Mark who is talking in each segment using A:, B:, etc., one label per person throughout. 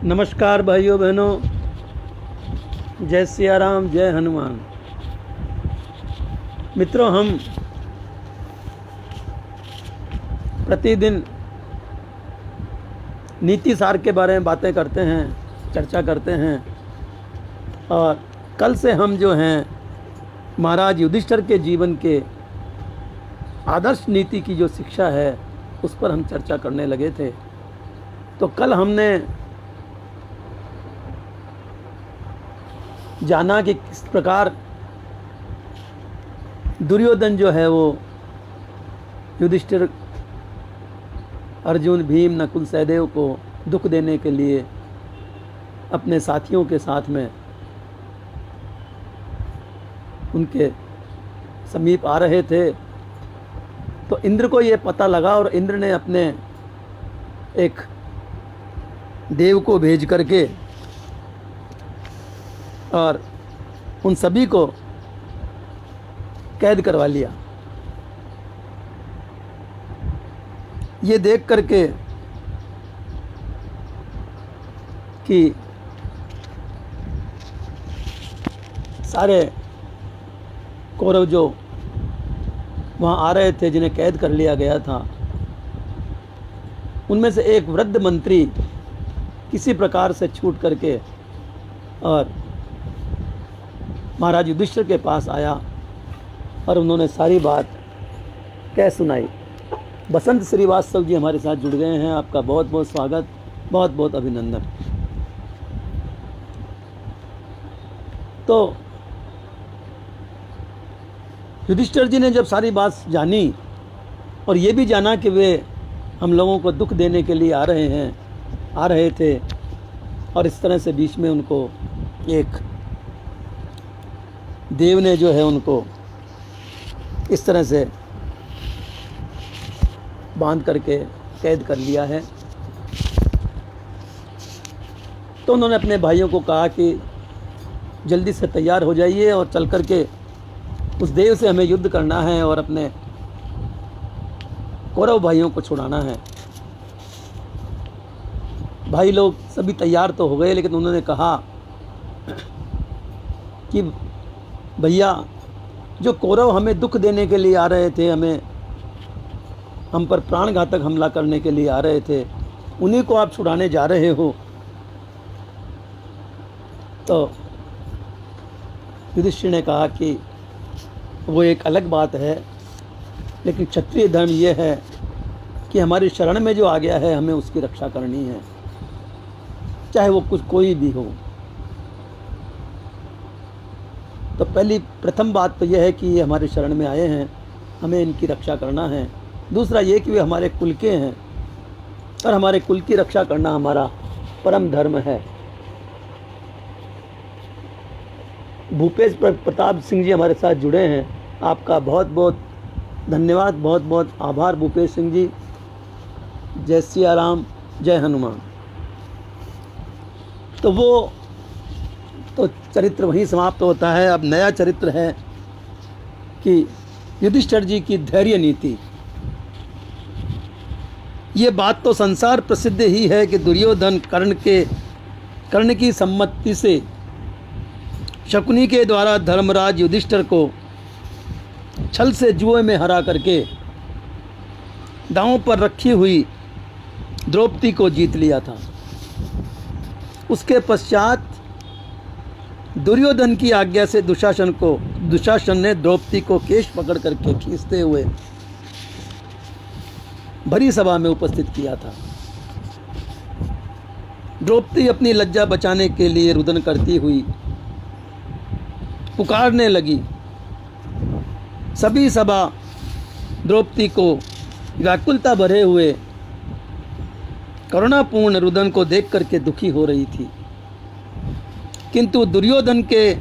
A: नमस्कार भाइयों बहनों, जय सिया राम, जय हनुमान। मित्रों, हम प्रतिदिन नीति सार के बारे में बातें करते हैं, चर्चा करते हैं। और कल से हम जो हैं महाराज युधिष्ठिर के जीवन के आदर्श नीति की जो शिक्षा है उस पर हम चर्चा करने लगे थे। तो कल हमने जाना कि किस प्रकार दुर्योधन जो है वो युधिष्ठिर, अर्जुन, भीम, नकुल, सहदेव को दुख देने के लिए अपने साथियों के साथ में उनके समीप आ रहे थे। तो इंद्र को ये पता लगा और इंद्र ने अपने एक देव को भेज करके और उन सभी को कैद करवा लिया। ये देख करके कि सारे कौरव जो वहाँ आ रहे थे, जिन्हें कैद कर लिया गया था, उनमें से एक वृद्ध मंत्री किसी प्रकार से छूट करके और महाराज युधिष्ठिर के पास आया और उन्होंने सारी बात कह सुनाई। बसंत श्रीवास्तव जी हमारे साथ जुड़ गए हैं। आपका बहुत बहुत स्वागत, बहुत बहुत अभिनंदन। तो युधिष्ठिर जी ने जब सारी बात जानी और ये भी जाना कि वे हम लोगों को दुख देने के लिए आ रहे थे, और इस तरह से बीच में उनको एक देव ने जो है उनको इस तरह से बांध करके कैद कर लिया है, तो उन्होंने अपने भाइयों को कहा कि जल्दी से तैयार हो जाइए और चल करके उस देव से हमें युद्ध करना है और अपने कौरव भाइयों को छुड़ाना है। भाई लोग सभी तैयार तो हो गए, लेकिन उन्होंने कहा कि भैया, जो कौरव हमें दुख देने के लिए आ रहे थे, हम पर प्राणघातक हमला करने के लिए आ रहे थे, उन्हीं को आप छुड़ाने जा रहे हो। तो युधिष्ठिर ने कहा कि वो एक अलग बात है, लेकिन क्षत्रिय धर्म ये है कि हमारी शरण में जो आ गया है हमें उसकी रक्षा करनी है, चाहे वो कोई भी हो। तो प्रथम बात तो यह है कि ये हमारे शरण में आए हैं, हमें इनकी रक्षा करना है। दूसरा ये कि वे हमारे कुल के हैं और हमारे कुल की रक्षा करना हमारा परम धर्म है। भूपेश प्रताप सिंह जी हमारे साथ जुड़े हैं। आपका बहुत बहुत धन्यवाद, बहुत बहुत आभार भूपेश सिंह जी। जय सिया राम, जय हनुमान। तो वो तो चरित्र वहीं समाप्त होता है। अब नया चरित्र है कि युधिष्ठिर जी की धैर्य नीति। ये बात तो संसार प्रसिद्ध ही है कि दुर्योधन कर्ण की सम्मति से शकुनी के द्वारा धर्मराज युधिष्ठिर को छल से जुए में हरा करके दांव पर रखी हुई द्रौपदी को जीत लिया था। उसके पश्चात दुर्योधन की आज्ञा से दुशासन ने द्रौपदी को केश पकड़ करके खींचते हुए भरी सभा में उपस्थित किया था। द्रौपदी अपनी लज्जा बचाने के लिए रुदन करती हुई पुकारने लगी। सभी सभा द्रौपदी को व्याकुलता भरे हुए करुणापूर्ण रुदन को देख करके दुखी हो रही थी, किंतु दुर्योधन के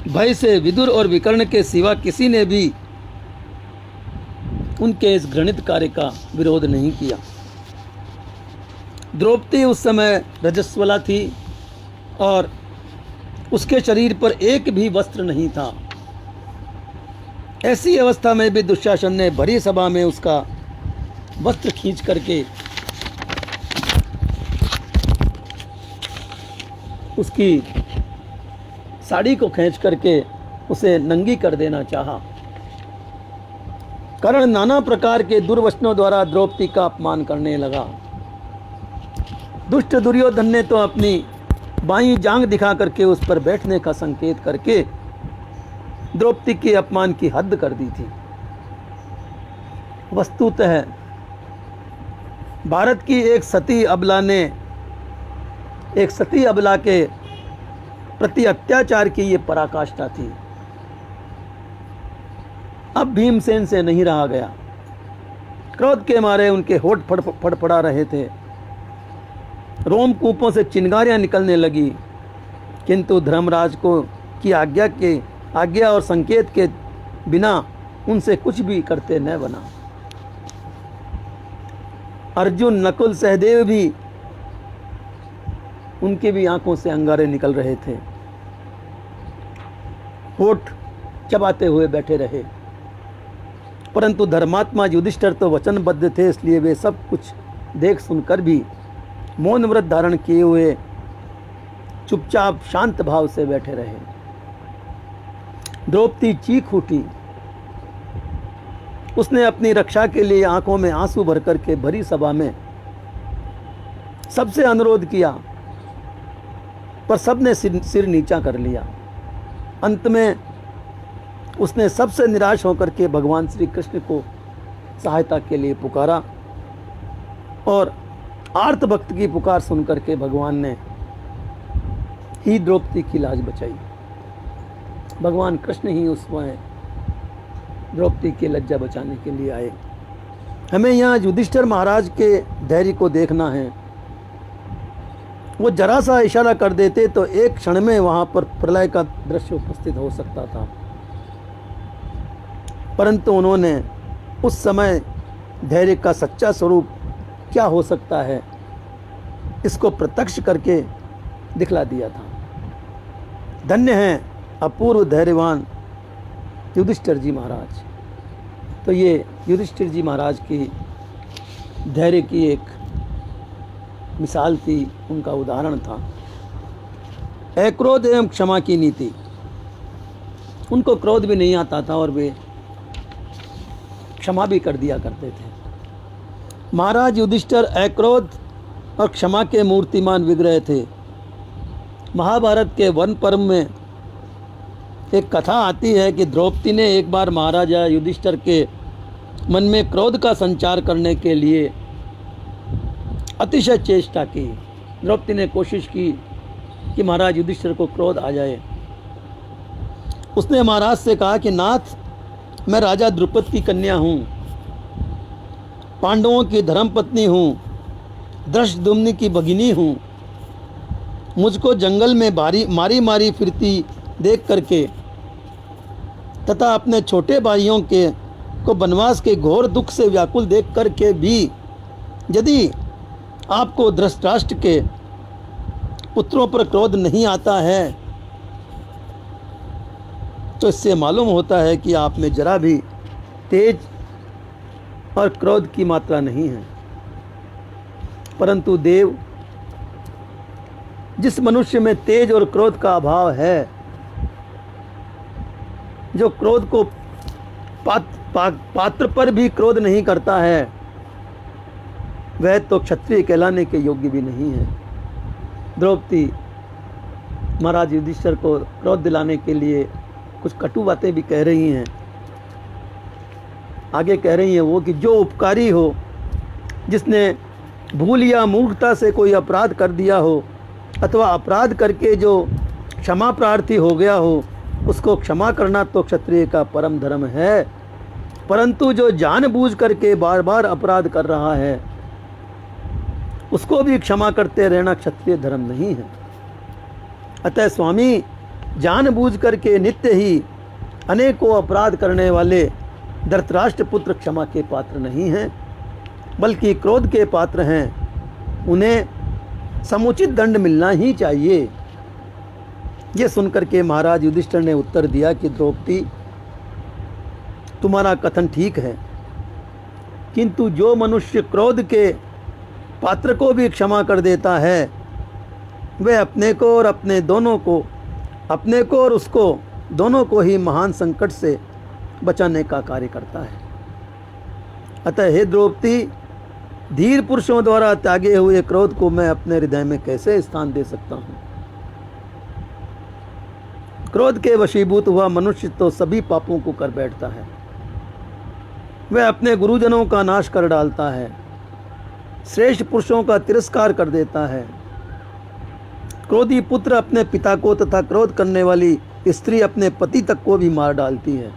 A: भय से विदुर और विकर्ण के सिवा किसी ने भी उनके इस घृणित कार्य का विरोध नहीं किया। द्रौपदी उस समय रजस्वला थी और उसके शरीर पर एक भी वस्त्र नहीं था। ऐसी अवस्था में भी दुशासन ने भरी सभा में उसका वस्त्र खींच करके उसकी साड़ी को खींच करके उसे नंगी कर देना चाहा। कर्ण नाना प्रकार के दुर्वचनों द्वारा द्रौपदी का अपमान करने लगा। दुष्ट दुर्योधन ने तो अपनी बाईं जांग दिखा करके उस पर बैठने का संकेत करके द्रौपदी के अपमान की हद कर दी थी। वस्तुतः भारत की एक सती अबला के प्रति अत्याचार की ये पराकाष्ठा थी। अब भीमसेन से नहीं रहा गया। क्रोध के मारे उनके होठ फड़फड़ा रहे थे, रोमकूपों से चिंगारियां निकलने लगी, किंतु धर्मराज को की आज्ञा और संकेत के बिना उनसे कुछ भी करते न बना। अर्जुन, नकुल, सहदेव भी, उनके भी आंखों से अंगारे निकल रहे थे, होठ चबाते हुए बैठे रहे। परंतु धर्मात्मा युधिष्ठिर तो वचनबद्ध थे, इसलिए वे सब कुछ देख सुनकर भी मौन व्रत धारण किए हुए चुपचाप शांत भाव से बैठे रहे। द्रौपदी चीख उठी। उसने अपनी रक्षा के लिए आंखों में आंसू भर करके भरी सभा में सबसे अनुरोध किया, पर सबने सिर नीचा कर लिया। अंत में उसने सबसे निराश होकर के भगवान श्री कृष्ण को सहायता के लिए पुकारा और आर्त भक्त की पुकार सुनकर के भगवान ने ही द्रौपदी की लाज बचाई। भगवान कृष्ण ही उस समय द्रौपदी की लज्जा बचाने के लिए आए। हमें यहाँ युधिष्ठिर महाराज के धैर्य को देखना है। वो जरा सा इशारा कर देते तो एक क्षण में वहाँ पर प्रलय का दृश्य उपस्थित हो सकता था, परंतु उन्होंने उस समय धैर्य का सच्चा स्वरूप क्या हो सकता है इसको प्रत्यक्ष करके दिखला दिया था। धन्य हैं अपूर्व धैर्यवान युधिष्ठिर जी महाराज। तो ये युधिष्ठिर जी महाराज की धैर्य की एक मिसाल थी, उनका उदाहरण था। अक्रोध एवं क्षमा की नीति। उनको क्रोध भी नहीं आता था और वे क्षमा भी कर दिया करते थे। महाराज युधिष्ठिर अक्रोध और क्षमा के मूर्तिमान विग्रह थे। महाभारत के वन पर्व में एक कथा आती है कि द्रौपदी ने एक बार महाराजा युधिष्ठिर के मन में क्रोध का संचार करने के लिए अतिशय चेष्टा की। द्रौपदी ने कोशिश की कि महाराज युधिष्ठिर को क्रोध आ जाए। उसने महाराज से कहा कि नाथ, मैं राजा द्रुपद की कन्या हूँ, पांडवों की धर्मपत्नी हूँ, दृष्टद्युम्न की भगिनी हूँ। मुझको जंगल में मारी मारी फिरती देख करके तथा अपने छोटे भाइयों को वनवास के घोर दुख से व्याकुल देख करके भी यदि आपको धृतराष्ट्र के पुत्रों पर क्रोध नहीं आता है तो इससे मालूम होता है कि आप में जरा भी तेज और क्रोध की मात्रा नहीं है। परंतु देव, जिस मनुष्य में तेज और क्रोध का अभाव है, जो क्रोध को पात्र पर भी क्रोध नहीं करता है, वह तो क्षत्रिय कहलाने के योग्य भी नहीं है। द्रौपदी महाराज युधिष्ठिर को क्रोध दिलाने के लिए कुछ कटु बातें भी कह रही हैं। आगे कह रही हैं वो कि जो उपकारी हो, जिसने भूल या मूर्खता से कोई अपराध कर दिया हो अथवा अपराध करके जो क्षमा प्रार्थी हो गया हो, उसको क्षमा करना तो क्षत्रिय का परम धर्म है। परंतु जो जानबूझ करके बार बार अपराध कर रहा है, उसको भी क्षमा करते रहना क्षत्रिय धर्म नहीं है। अतः स्वामी, जानबूझ करके नित्य ही अनेकों अपराध करने वाले धृतराष्ट्र पुत्र क्षमा के पात्र नहीं हैं, बल्कि क्रोध के पात्र हैं। उन्हें समुचित दंड मिलना ही चाहिए। ये सुनकर के महाराज युधिष्ठिर ने उत्तर दिया कि द्रौपदी, तुम्हारा कथन ठीक है, किंतु जो मनुष्य क्रोध के पात्र को भी क्षमा कर देता है, वह अपने को और अपने दोनों को, अपने को और उसको दोनों को ही महान संकट से बचाने का कार्य करता है। अतः हे द्रौपदी, धीर पुरुषों द्वारा त्यागे हुए क्रोध को मैं अपने हृदय में कैसे स्थान दे सकता हूँ। क्रोध के वशीभूत हुआ मनुष्य तो सभी पापों को कर बैठता है। वह अपने गुरुजनों का नाश कर डालता है, श्रेष्ठ पुरुषों का तिरस्कार कर देता है। क्रोधी पुत्र अपने पिता को तथा क्रोध करने वाली स्त्री अपने पति तक को भी मार डालती है।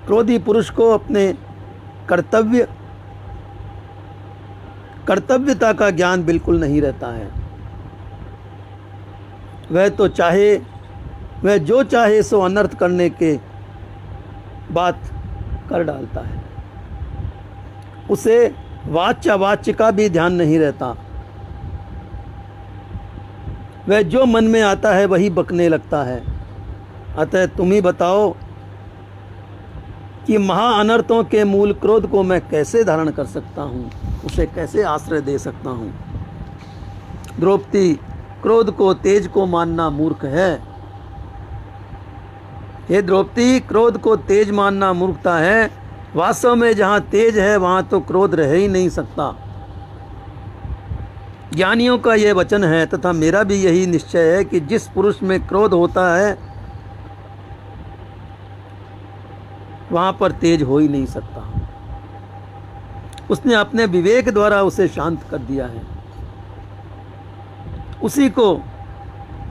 A: क्रोधी पुरुष को अपने कर्तव्यता का ज्ञान बिल्कुल नहीं रहता है। वह जो चाहे सो अनर्थ करने के बात कर डालता है। उसे वाच्य का भी ध्यान नहीं रहता। वह जो मन में आता है वही बकने लगता है। अतः तुम ही बताओ कि महा अनर्थों के मूल क्रोध को मैं कैसे धारण कर सकता हूँ, उसे कैसे आश्रय दे सकता हूँ। द्रौपदी, क्रोध को तेज को मानना मूर्ख है। हे द्रौपदी, क्रोध को तेज मानना मूर्खता है। वास्तव में जहाँ तेज है वहाँ तो क्रोध रह ही नहीं सकता। ज्ञानियों का यह वचन है तथा मेरा भी यही निश्चय है कि जिस पुरुष में क्रोध होता है वहाँ पर तेज हो ही नहीं सकता। उसने अपने विवेक द्वारा उसे शांत कर दिया है। उसी को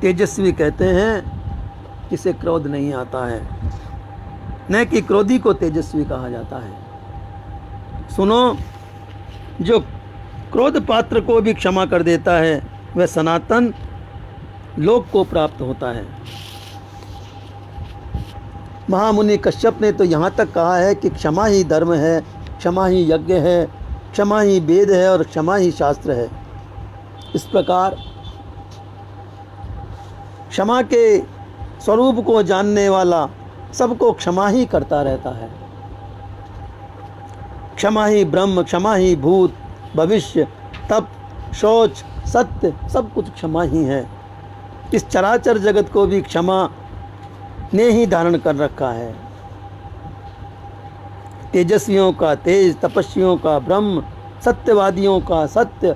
A: तेजस्वी कहते हैं जिसे क्रोध नहीं आता है, न कि क्रोधी को तेजस्वी कहा जाता है। सुनो, जो क्रोध पात्र को भी क्षमा कर देता है वह सनातन लोक को प्राप्त होता है। महामुनि कश्यप ने तो यहाँ तक कहा है कि क्षमा ही धर्म है, क्षमा ही यज्ञ है, क्षमा ही वेद है और क्षमा ही शास्त्र है। इस प्रकार क्षमा के स्वरूप को जानने वाला सबको क्षमा ही करता रहता है। क्षमा ही ब्रह्म, क्षमा ही भूत, भविष्य, तप, शौच, सत्य, सब कुछ क्षमा ही है। इस चराचर जगत को भी क्षमा ने ही धारण कर रखा है। तेजस्वियों का तेज, तपस्वियों का ब्रह्म, सत्यवादियों का सत्य,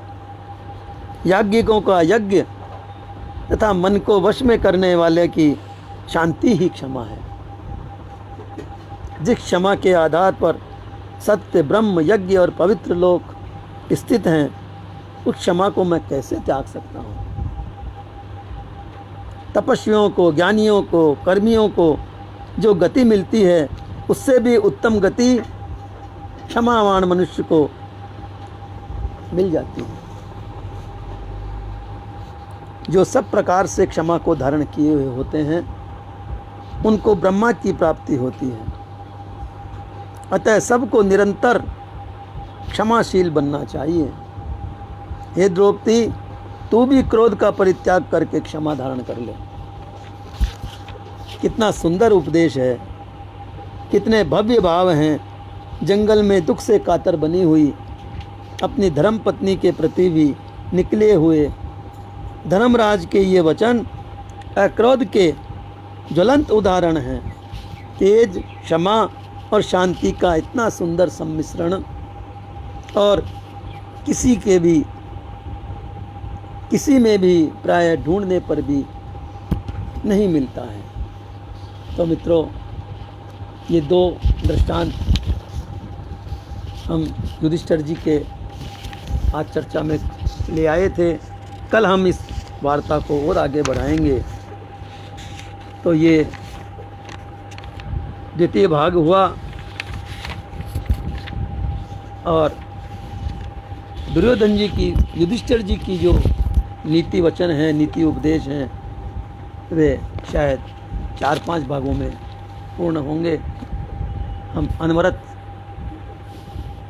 A: याज्ञिकों का यज्ञ तथा मन को वश में करने वाले की शांति ही क्षमा है। जिस क्षमा के आधार पर सत्य, ब्रह्म, यज्ञ और पवित्र लोक स्थित हैं, उस क्षमा को मैं कैसे त्याग सकता हूँ। तपस्वियों को, ज्ञानियों को, कर्मियों को जो गति मिलती है उससे भी उत्तम गति क्षमावान मनुष्य को मिल जाती है। जो सब प्रकार से क्षमा को धारण किए हुए होते हैं उनको ब्रह्मा की प्राप्ति होती है। अतः सबको निरंतर क्षमाशील बनना चाहिए। हे द्रौपदी, तू भी क्रोध का परित्याग करके क्षमा धारण कर ले। कितना सुंदर उपदेश है, कितने भव्य भाव हैं। जंगल में दुख से कातर बनी हुई अपनी धर्म पत्नी के प्रति भी निकले हुए धर्मराज के ये वचन अक्रोध के ज्वलंत उदाहरण हैं। तेज, क्षमा और शांति का इतना सुंदर सम्मिश्रण और किसी में भी प्राय ढूंढने पर भी नहीं मिलता है। तो मित्रों, ये दो दृष्टांत हम युधिष्ठिर जी के आज चर्चा में ले आए थे। कल हम इस वार्ता को और आगे बढ़ाएंगे। तो ये द्वितीय भाग हुआ और दुर्योधन जी की, युधिष्ठिर जी की जो नीति वचन हैं, नीति उपदेश हैं, वे शायद 4-5 भागों में पूर्ण होंगे। हम अनवरत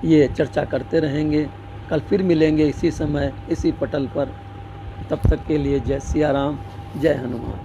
A: ये चर्चा करते रहेंगे। कल फिर मिलेंगे इसी समय, इसी पटल पर। तब तक के लिए जय सिया राम, जय हनुमान।